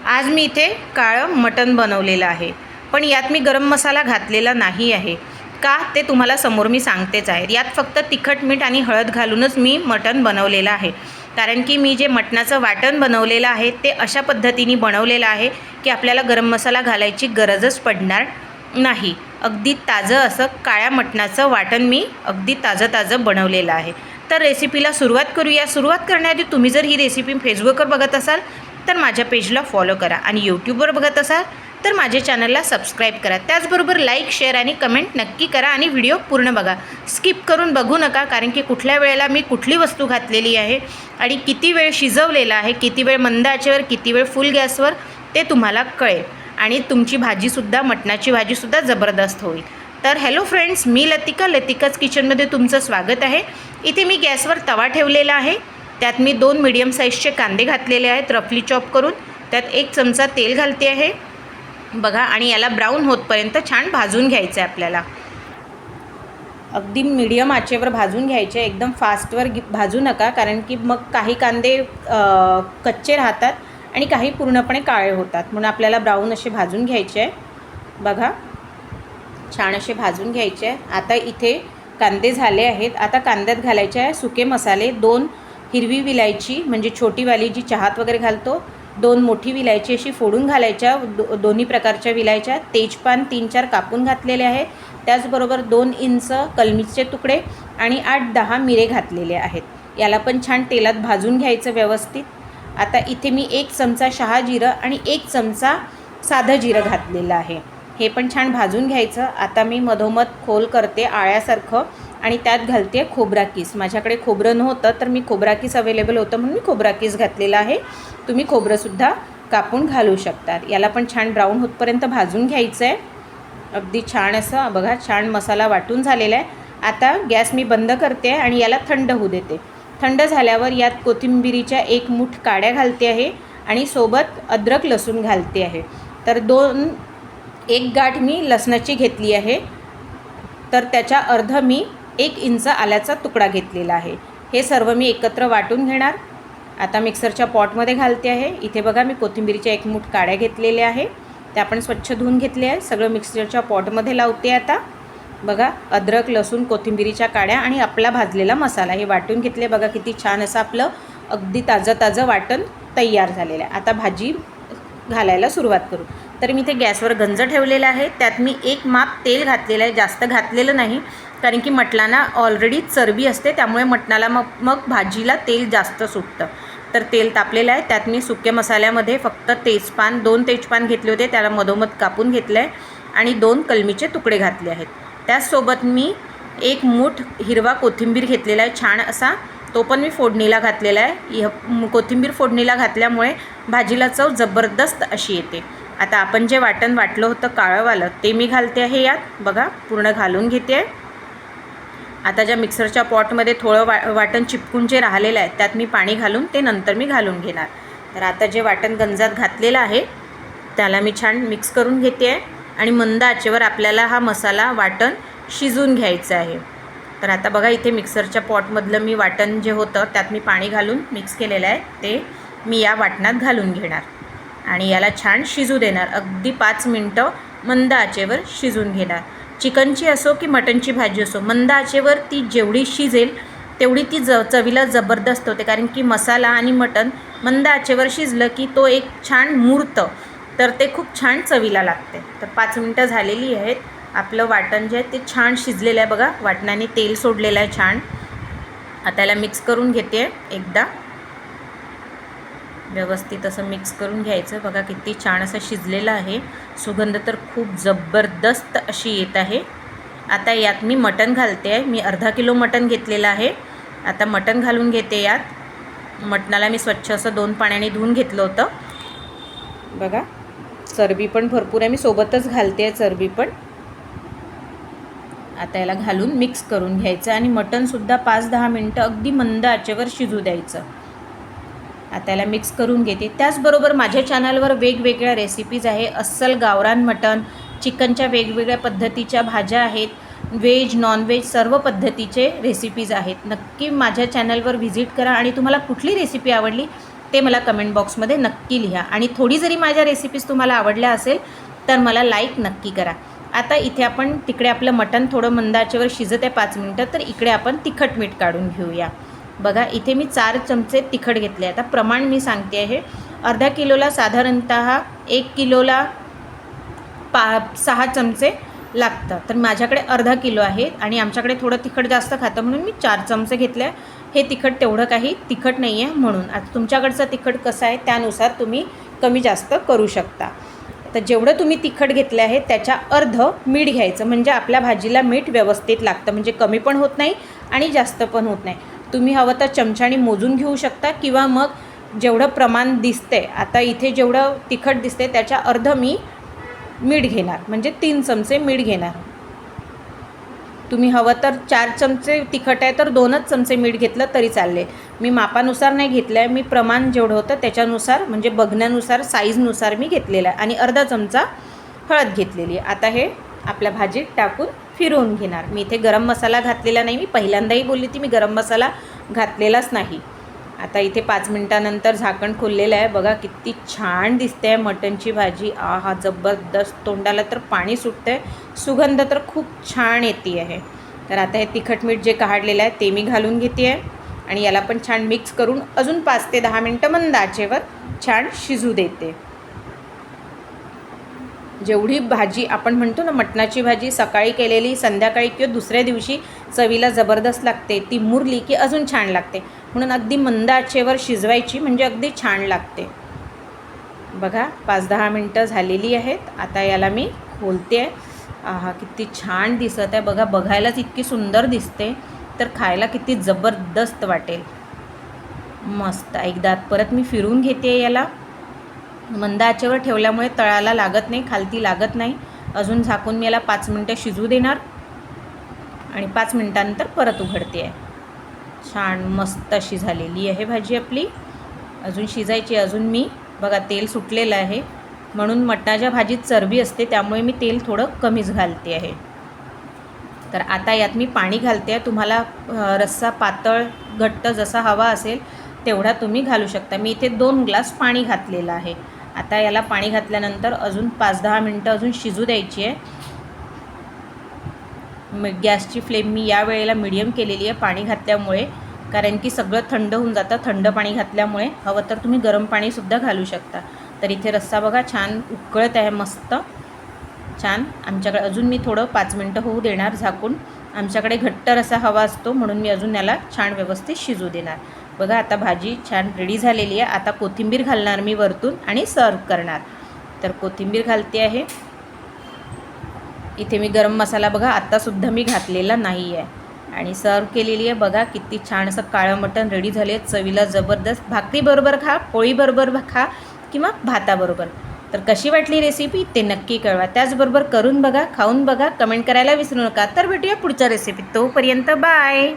आज मी इथे काळं मटण बनवलेलं आहे, पण यात मी गरम मसाला घातलेला नाही आहे. का ते तुम्हाला समोर मी सांगतेच आहे. यात फक्त तिखट, मीठ आणि हळद घालूनच मी मटण बनवलेलं आहे. कारण की मी जे मटणाचं वाटण बनवलेलं आहे ते अशा पद्धतीने बनवलेलं आहे की आपल्याला गरम मसाला घालायची गरजच पडणार नाही. अगदी ताजं असं काळ्या मटणाचं वाटण मी अगदी ताजं बनवलेलं आहे. तर रेसिपीला सुरुवात करूया. सुरुवात करण्याआधी तुम्ही जर ही रेसिपी फेसबुकवर बघत असाल तर माझ्या पेजला फॉलो करा आणि यूट्यूबवर बघत असाल तर माझ्या चॅनलला सबस्क्राईब करा. त्याचबरोबर लाईक, शेअर आणि कमेंट नक्की करा आणि व्हिडिओ पूर्ण बघा. स्किप करून बघू नका, कारण की कुठल्या वेळेला मी कुठली वस्तू घातलेली आहे आणि किती वेळ शिजवलेला आहे, किती वेळ मंद आचेवर, किती वेळ फुल गॅसवर, ते तुम्हाला कळेल आणि तुमची भाजीसुद्धा, मटणाची भाजीसुद्धा जबरदस्त होईल. तर हॅलो फ्रेंड्स, मी लतिकाच किचनमध्ये तुमचं स्वागत आहे. इथे मी गॅसवर तवा ठेवलेला आहे. त्यात मी 2 मीडियम साईजचे कांदे घातलेले आहेत रफली चॉप करून. त्यात 1 चमचा तेल घालते आहे बघा, आणि याला ब्राऊन होतपर्यंत छान भाजून घ्यायचं आहे आपल्याला. अगदी मीडियम आचेवर भाजून घ्यायचे, एकदम फास्टवर भाजू नका, कारण की मग काही कांदे कच्चे राहतात आणि काही पूर्णपणे काळे होतात. म्हणून आपल्याला ब्राऊन असे भाजून घ्यायचे आहे बघा, छान असे भाजून घ्यायचे आहे. आता इथे कांदे झाले आहेत. आता कांद्यात घालायचे आहे सुके मसाले. 2 हिरवी विलायची, म्हणजे छोटीवाली जी चहात वगैरे घालतो, 2 मोठी विलायची अशी फोडून घालायच्या, दोन्ही प्रकारच्या विलायच्या. तेजपान 3-4 कापून घातलेले आहे. त्याचबरोबर 2 इंच कलमीचे तुकडे आणि 8-10 मिरे घातलेले आहेत. याला पण छान तेलात भाजून घ्यायचं व्यवस्थित. आता इथे मी 1 चमचा शहाजिरं आणि 1 चमचा साधं जिरं घातलेलं आहे. हे पण छान भाजून घ्यायचं. आता मी मधोमध खोल करते आळ्यासारखं आणि त्यात घालते खोबरा किस. माझ्याकडे खोबरं नव्हतं तर मी खोबरा किस अवेलेबल होतं म्हणून मी खोबरा किस घातलेला आहे. तुम्ही खोबरंसुद्धा कापून घालू शकता. याला पण छान ब्राऊन होतपर्यंत भाजून घ्यायचं आहे. अगदी छान असं बघा, छान मसाला वाटून झालेला आहे. आता गॅस मी बंद करते आणि याला थंड होऊ देते. थंड झाल्यावर यात कोथिंबिरीच्या 1 मूठ काड्या घालते आहे आणि सोबत अद्रक लसूण घालते आहे. तर 1 गाठ मी लसणाची घेतली आहे. तर त्याच्या अर्ध मी 1 इंच आल्याचा तुकडा घेतलेला आहे. हे सर्व मी एकत्र वाटून घेणार. आता मिक्सरच्या पॉटमध्ये घालते आहे. इथे बघा, मी कोथिंबीरीच्या 1 मूठ काड्या घेतलेल्या आहे. त्या आपण स्वच्छ धुवून घेतले आहे. सगळं मिक्सरच्या पॉटमध्ये लावते. आता बघा, अद्रक, लसूण, कोथिंबीरीच्या काड्या आणि आपला भाजलेला मसाला हे वाटून घेतले. बघा किती छान असं आपलं अगदी ताजं वाटण तयार झालेलं आहे. आता भाजी घालायला सुरुवात करू. तर मी इथे गॅसवर गंज ठेवलेला आहे. त्यात मी 1 माप तेल घातलेलं आहे, जास्त घातलेलं नाही, कारण की मटणाला ऑलरेडी चरबी असते, त्यामुळे मटणाला मग भाजीला तेल जास्त सुटतं. तर तेल तापलेलं आहे. त्यात मी सुक्या मसाल्यामध्ये फक्त तेजपान, 2 तेजपान घेतले होते, त्याला मधोमध कापून घेतलं आहे आणि 2 कलमीचे तुकडे घातले आहेत. त्याचसोबत मी 1 मूठ हिरवा कोथिंबीर घेतलेला आहे छान असा, तो पण मी फोडणीला घातलेला आहे. कोथिंबीर फोडणीला घातल्यामुळे भाजीला चव जबरदस्त अशी येते. आता आपण जे वाटण वाटलं होतं काळंवालं ते मी घालते आहे यात. बघा, पूर्ण घालून घेते आहे. आता ज्या मिक्सरच्या पॉटमध्ये थोडं वाटण चिपकून जे राहिलेलं आहे त्यात मी पाणी घालून ते नंतर मी घालून घेणार. तर आता जे वाटण गंजात घातलेलं आहे त्याला मी छान मिक्स करून घेते आहे आणि मंद आचेवर आपल्याला हा मसाला वाटण शिजून घ्यायचं आहे. तर आता बघा, इथे मिक्सरच्या पॉटमधलं मी वाटण जे होतं त्यात मी पाणी घालून मिक्स केलेलं आहे ते मी या वाटणात घालून घेणार आणि याला छान शिजू देणार. अगदी 5 मिनटं मंद आचेवर शिजून घेणार. चिकनची असो की मटणची भाजी असो, मंद आचेवर ती जेवढी शिजेल तेवढी ती चवीला जबरदस्त होते, कारण की मसाला आणि मटण मंद आचेवर शिजलं की तो एक छान मुरतं, तर ते खूप छान चवीला लागते. तर 5 मिनटं झालेली आहेत. आपलं वाटण जे आहे ते छान शिजलेलं आहे बघा, वाटणाने तेल सोडलेलं आहे छान. आता याला मिक्स करून घेते एकदा, व्यवस्थित असं मिक्स करून घ्यायचं. बघा किती छान असं शिजलेलं आहे. सुगंध तर खूप जबरदस्त अशी येत आहे. आता यात मी मटण घालते आहे. मी अर्धा किलो मटण घेतलेलं आहे. आता मटण घालून घेते यात. मटणाला मी स्वच्छ असं 2 पाण्याने धुवून घेतलं होतं बघा. चरबी पण भरपूर आहे, मी सोबतच घालते आहे चरबी पण. आता याला घालून मिक्स करून घ्यायचं आणि मटणसुद्धा 5-10 मिनटं अगदी मंद आचेवर शिजू द्यायचं. आता याला मिक्स करून घेते. त्याचबरोबर माझ्या चॅनलवर वेगवेगळ्या रेसिपीज आहे. अस्सल गावरान मटण, चिकनच्या वेगवेगळ्या पद्धतीच्या भाज्या आहेत, व्हेज नॉनव्हेज सर्व पद्धतीचे रेसिपीज आहेत. नक्की माझ्या चॅनलवर व्हिजिट करा आणि तुम्हाला कुठली रेसिपी आवडली ते मला कमेंट बॉक्समध्ये नक्की लिहा. आणि थोडी जरी माझ्या रेसिपीज तुम्हाला आवडल्या असेल तर मला लाईक नक्की करा. आता इथे आपण तिकडे आपलं मटण थोडं मंद आचेवर शिजत आहे 5 मिनटं, तर इकडे आपण तिखट मीठ काढून घेऊया. बघा इथे मी 4 चमचे तिखट घेतले. आता प्रमाण मी सांगते आहे, अर्धा किलोला साधारणतः 1 किलोला 6 चमचे लागतं. तर माझ्याकडे अर्धा किलो आहे आणि आमच्याकडे थोडं तिखट जास्त खातं म्हणून मी 4 चमचे घेतले. हे तिखट तेवढं काही तिखट नाही आहे म्हणून. आता तुमच्याकडचं तिखट कसं आहे त्यानुसार तुम्ही कमी जास्त करू शकता. तर जेवढं तुम्ही तिखट घेतलं आहे त्याच्या अर्ध मीठ घ्यायचं, म्हणजे आपल्या भाजीला मीठ व्यवस्थित लागतं, म्हणजे कमी पण होत नाही आणि जास्त पण होत नाही. तुम्ही हवं तर चमच्याने मोजून घेऊ शकता किंवा मग जेवढं प्रमाण दिसते, आता इथे जेवढं तिखट दिसते त्याच्या अर्ध मी मीठ घेणार, म्हणजे 3 चमचे मीठ घेणार. तुम्ही हवं तर 4 चमचे तिखट आहे तर 2च चमचे मीठ घेतलं तरी चालले. मी मापानुसार नाही घेतलं आहे, मी प्रमाण जेवढं होतं त्याच्यानुसार, म्हणजे बघण्यानुसार साईजनुसार मी घेतलेलं आहे. आणि अर्धा चमचा हळद घेतलेली आहे. आता हे आपल्या भाजीत टाकून फिरवून घेणार. मी इथे गरम मसाला घातलेला नाही, मी पहिल्यांदाही बोलली ती मी गरम मसाला घातलेलाच नाही. आता इथे 5 मिनटानंतर झाकण खोललेलं आहे. बघा किती छान दिसते आहे मटणची भाजी. आहा जबरदस्त, तोंडाला तर पाणी सुटतं आहे, सुगंध तर खूप छान येते आहे. तर आता हे तिखट मीठ जे काढलेलं आहे ते मी घालून घेते आहे आणि याला पण छान मिक्स करून अजून 5 ते 10 मिनटं मंद आचेवर छान शिजू देते. जेवढी भाजी आपण म्हणतो ना मटणाची भाजी सकाळी केलेली संध्याकाळी किंवा दुसऱ्या दिवशी चवीला जबरदस्त लागते, ती मुरली की अजून छान लागते. म्हणून अगदी मंद आचेवर शिजवायची, म्हणजे अगदी छान लागते. बघा 5-10 मिनटं झालेली आहेत. आता याला मी खोलते आहे. आहा किती छान दिसत आहे बघा, बघायलाच इतकी सुंदर दिसते तर खायला किती जबरदस्त वाटेल. मस्त. एकदा परत मी फिरवून घेते याला. मंद आचेवर ठेवल्यामुळे तळाला लागत नाही, खालती लागत नाही. अजून झाकून मी याला 5 मिनटं शिजू देणार आणि 5 मिनटानंतर परत उघडते आहे. छान मस्त अशी झालेली आहे भाजी आपली. अजून शिजायची. अजून मी बघा तेल सुटलेलं आहे, म्हणून मटणाच्या भाजीत चरबी असते त्यामुळे मी तेल थोडं कमीच घालते आहे. तर आता यात मी पाणी घालते आहे. तुम्हाला रस्सा पातळ घट्ट जसा हवा असेल तेवढा तुम्ही घालू शकता. मी इथे 2 ग्लास पाणी घातलेलं आहे. आता याला पाणी घातल्यानंतर अजून 5-10 मिनटं अजून शिजू द्यायची आहे. गॅसची फ्लेम मी या वेळेला मीडियम केलेली आहे पाणी घातल्यामुळे, कारण की सगळं थंड होऊन जातं थंड पाणी घातल्यामुळे. हवं तर तुम्ही गरम पाणीसुद्धा घालू शकता. तर इथे रस्सा बघा छान उकळत आहे मस्त छान. आमच्याकडे अजून मी थोडं 5 मिनटं होऊ देणार झाकून. आमच्याकडे घट्ट रस्सा हवा असतो म्हणून मी अजून याला छान व्यवस्थित शिजू देणार. बघा आता भाजी छान रेडी झालेली आहे. आता कोथिंबीर घालणार मी वरतून आणि सर्व करणार. तर कोथिंबीर घालते आहे. इथे मी गरम मसाला बघा आत्तासुद्धा मी घातलेला नाही आहे आणि सर्व केलेली आहे. बघा किती छान असं काळं मटण रेडी झाले. चवीला जबरदस्त. भाकरीबरोबर खा, पोळीबरोबर खा किंवा भाताबरोबर. तर कशी वाटली रेसिपी ते नक्की कळवा. त्याचबरोबर करून बघा, खाऊन बघा, कमेंट करायला विसरू नका. तर भेटूया पुढच्या रेसिपीत. तोपर्यंत बाय.